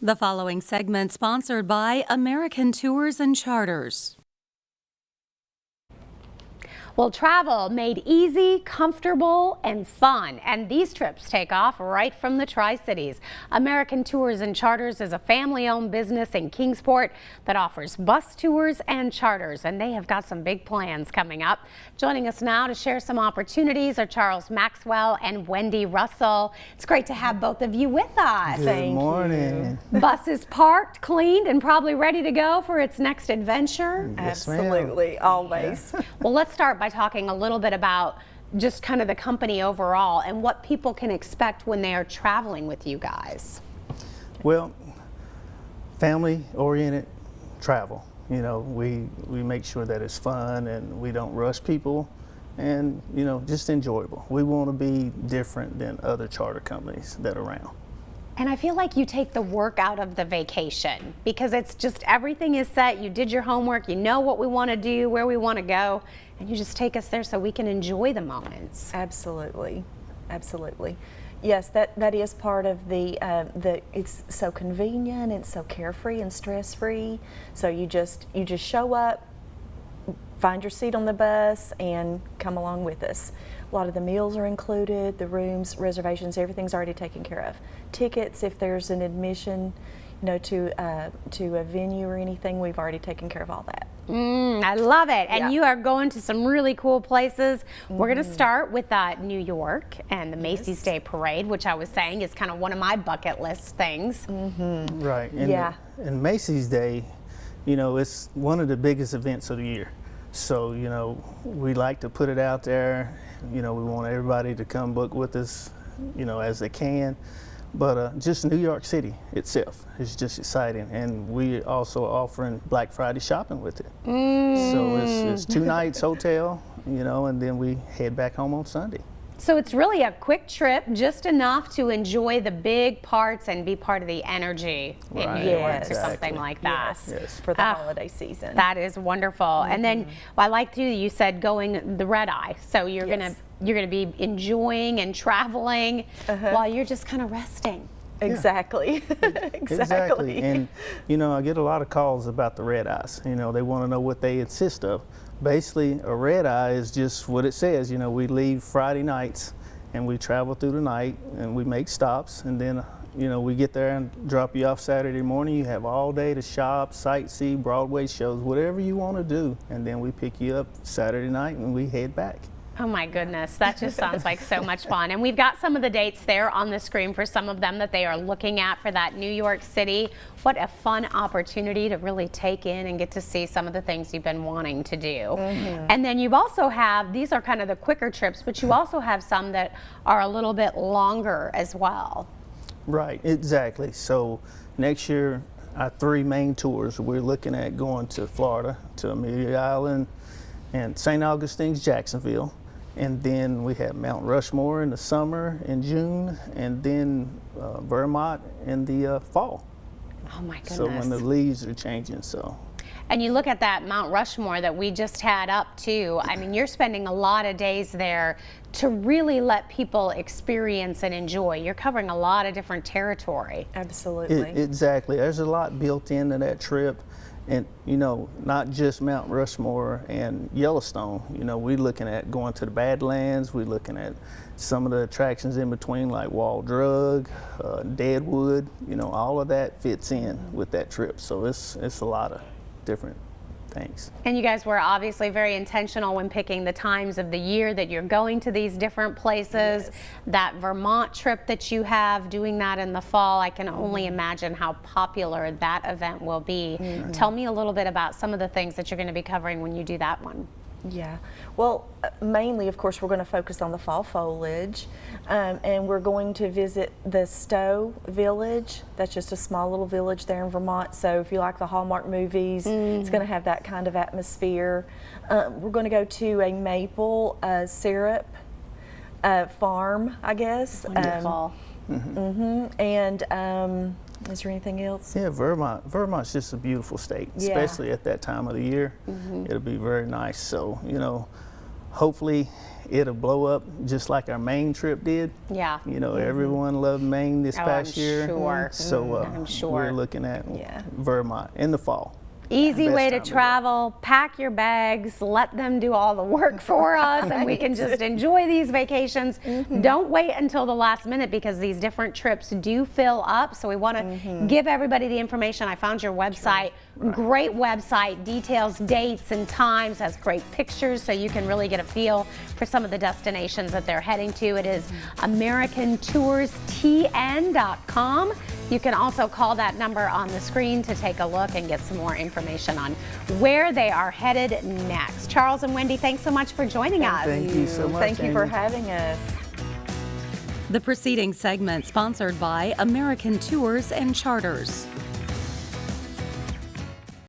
The following segment sponsored by American Tours and Charters. Well, travel made easy, comfortable, and fun. And these trips take off right from the Tri-Cities. American Tours and Charters is a family-owned business in Kingsport that offers bus tours and charters. And they have got some big plans coming up. Joining us now to share some opportunities are Charles Maxwell and Wendy Russell. It's great to have both of you with us. Good morning. Bus is parked, cleaned, and probably ready to go for its next adventure. Yes, Absolutely, always. Well, let's start by talking a little bit about just kind of the company overall and what people can expect when they are traveling with you guys. Well, family-oriented travel. You know, we make sure that it's fun and we don't rush people and, you know, just enjoyable. We want to be different than other charter companies that are around. And I feel like you take the work out of the vacation because it's just everything is set. You did your homework, you know what we want to do, where we want to go, and you just take us there so we can enjoy the moments. Absolutely, absolutely. Yes, that is part of the it's so convenient, it's so carefree and stress-free. So you just show up, find your seat on the bus, and come along with us. A lot of the meals are included, the rooms, reservations, everything's already taken care of. Tickets, if there's an admission, you know, to a venue or anything, we've already taken care of all that. I love it. And Yeah. you are going to some really cool places. We're going to start with New York and the Macy's Day Parade, which I was saying is kind of one of my bucket list things. Right. And, Yeah. and Macy's Day, you know, it's one of the biggest events of the year. So, you know, we like to put it out there. You know, we want everybody to come book with us, you know, as they can. But just New York City itself is just exciting. And we also offering Black Friday shopping with it. So it's 2 nights hotel, you know, and then we head back home on Sunday. So it's really a quick trip, just enough to enjoy the big parts and be part of the energy in Right. New York or Yes. something like that. Yes, for the holiday season. That is wonderful. And then I liked you said going the red eye. So you're Yes. gonna be enjoying and traveling while you're just kind of resting. Exactly. Exactly. And, you know, I get a lot of calls about the red eyes. You know, they want to know what they consist of. Basically, a red eye is just what it says. You know, we leave Friday nights and we travel through the night and we make stops. And then, you know, we get there and drop you off Saturday morning. You have all day to shop, sightsee, Broadway shows, whatever you want to do. And then we pick you up Saturday night and we head back. Oh my goodness, that just sounds like so much fun. And we've got some of the dates there on the screen for some of them that they are looking at for that New York City. What a fun opportunity to really take in and get to see some of the things you've been wanting to do. And then you also have, these are kind of the quicker trips, but you also have some that are a little bit longer as well. Right, exactly. So next year, our 3 main tours, we're looking at going to Florida, to Amelia Island, and St. Augustine's, Jacksonville. And then we have Mount Rushmore in the summer in June, and then Vermont in the fall. Oh my goodness. So when the leaves are changing, so. And you look at that Mount Rushmore that we just had up too. I mean, you're spending a lot of days there to really let people experience and enjoy. You're covering a lot of different territory. Absolutely. Exactly. There's a lot built into that trip. And, you know, not just Mount Rushmore and Yellowstone. You know, we're looking at going to the Badlands. We're looking at some of the attractions in between, like Wall Drug, Deadwood. You know, all of that fits in with that trip. So it's a lot of different things. And you guys were obviously very intentional when picking the times of the year that you're going to these different places. Yes. That Vermont trip that you have, doing that in the fall, I can only imagine how popular that event will be. Tell me a little bit about some of the things that you're going to be covering when you do that one. Yeah, well, mainly, of course, we're going to focus on the fall foliage, and we're going to visit the Stowe Village. That's just a small little village there in Vermont. So if you like the Hallmark movies, it's going to have that kind of atmosphere. We're going to go to a maple syrup farm, I guess. Wonderful. And is there anything else? Yeah, Vermont's just a beautiful state, Yeah. especially at that time of the year. It'll be very nice. So, you know, hopefully it'll blow up just like our Maine trip did. Yeah. You know, everyone loved Maine this past year. Sure. So I'm sure. we're looking at Vermont in the fall. Easy Best way to time to go. travel. Pack your bags, let them do all the work for us, and we can just enjoy these vacations. Don't wait until the last minute because these different trips do fill up. So we want to give everybody the information. I found your website. Great website, details, dates, and times, has great pictures so you can really get a feel for some of the destinations that they're heading to. It is AmericanToursTN.com. You can also call that number on the screen to take a look and get some more information on where they are headed next. Charles and Wendy, thanks so much for joining us. Thank you so much. Thank you for Amy. having us. The preceding segment sponsored by American Tours and Charters.